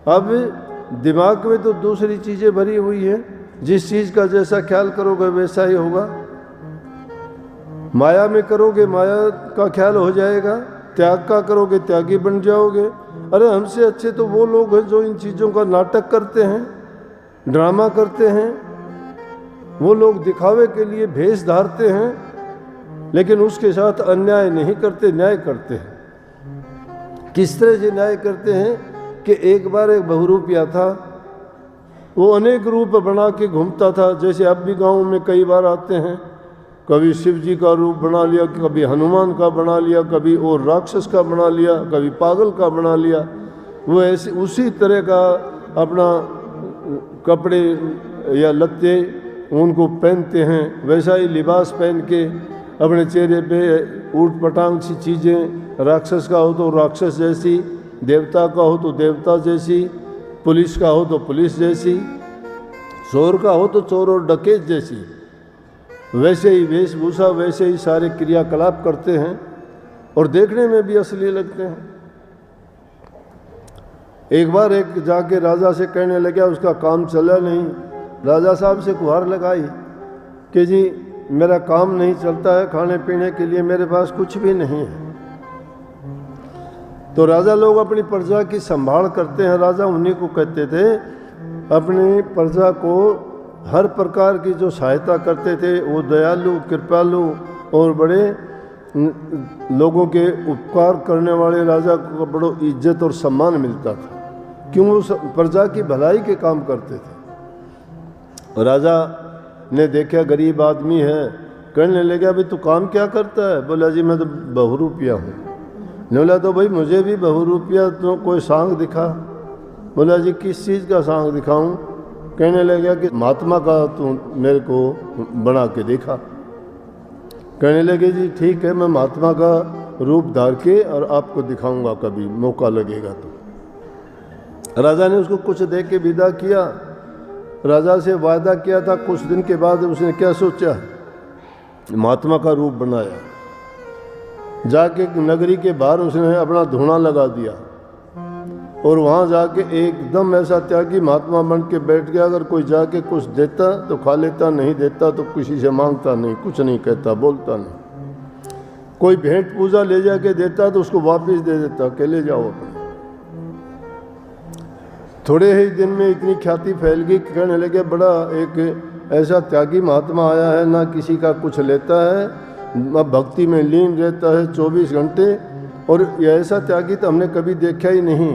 अब दिमाग में तो दूसरी चीज़ें भरी हुई हैं, जिस चीज़ का जैसा ख्याल करोगे वैसा ही होगा। माया में करोगे माया का ख्याल हो जाएगा, त्याग का करोगे त्यागी बन जाओगे। अरे हमसे अच्छे तो वो लोग हैं जो इन चीज़ों का नाटक करते हैं, ड्रामा करते हैं। वो लोग दिखावे के लिए भेष धारते हैं, लेकिन उसके साथ अन्याय नहीं करते, न्याय करते हैं। किस तरह से न्याय करते हैं कि एक बार एक बहुरूपिया था, वो अनेक रूप बना के घूमता था। जैसे अब भी गाँव में कई बार आते हैं, कभी शिव जी का रूप बना लिया, कभी हनुमान का बना लिया, कभी और राक्षस का बना लिया, कभी पागल का बना लिया। वो ऐसे उसी तरह का अपना कपड़े या लत्ते उनको पहनते हैं, वैसा ही लिबास पहन के अपने चेहरे पे ऊट पटांग सी चीज़ें, राक्षस का हो तो राक्षस जैसी, देवता का हो तो देवता जैसी, पुलिस का हो तो पुलिस जैसी, चोर का हो तो चोर और डकैत जैसी, वैसे ही वेशभूषा, वैसे ही सारे क्रियाकलाप करते हैं और देखने में भी असली लगते हैं। एक बार एक जाके राजा से कहने लगा, उसका काम चला नहीं। राजा साहब से गुहार लगाई कि जी मेरा काम नहीं चलता है, खाने पीने के लिए मेरे पास कुछ भी नहीं है। तो राजा लोग अपनी प्रजा की संभाल करते हैं। राजा उन्हीं को कहते थे, अपनी प्रजा को हर प्रकार की जो सहायता करते थे, वो दयालु, कृपालु और बड़े लोगों के उपकार करने वाले राजा को बड़ो इज्जत और सम्मान मिलता था, क्यों वो प्रजा की भलाई के काम करते थे। राजा ने देखा गरीब आदमी है, कहने लगा भाई तू काम क्या करता है? बोला जी मैं तो बहुरूपिया हूँ। बोला तो भाई मुझे भी बहुरूपिया तो कोई सांग दिखा। बोला जी किस चीज़ का सांग दिखाऊं? कहने लगा कि महात्मा का तू मेरे को बना के देखा। कहने लगे जी ठीक है, मैं महात्मा का रूप धार के और आपको दिखाऊंगा, कभी मौका लगेगा तो। राजा ने उसको कुछ दे के विदा किया। राजा से वादा किया था, कुछ दिन के बाद उसने क्या सोचा, महात्मा का रूप बनाया। जाके नगरी के बाहर उसने अपना धूना लगा दिया और वहाँ जाके एकदम ऐसा त्यागी महात्मा बन के बैठ गया। अगर कोई जाके कुछ देता तो खा लेता, नहीं देता तो किसी से मांगता नहीं, कुछ नहीं कहता, बोलता नहीं। कोई भेंट पूजा ले जाके देता तो उसको वापस दे देता कि ले जाओ अपने। थोड़े ही दिन में इतनी ख्याति फैल गई, कहने लगे बड़ा एक ऐसा त्यागी महात्मा आया है, ना किसी का कुछ लेता है, अब भक्ति में लीन रहता है 24 घंटे, और ऐसा त्यागी तो हमने कभी देखा ही नहीं।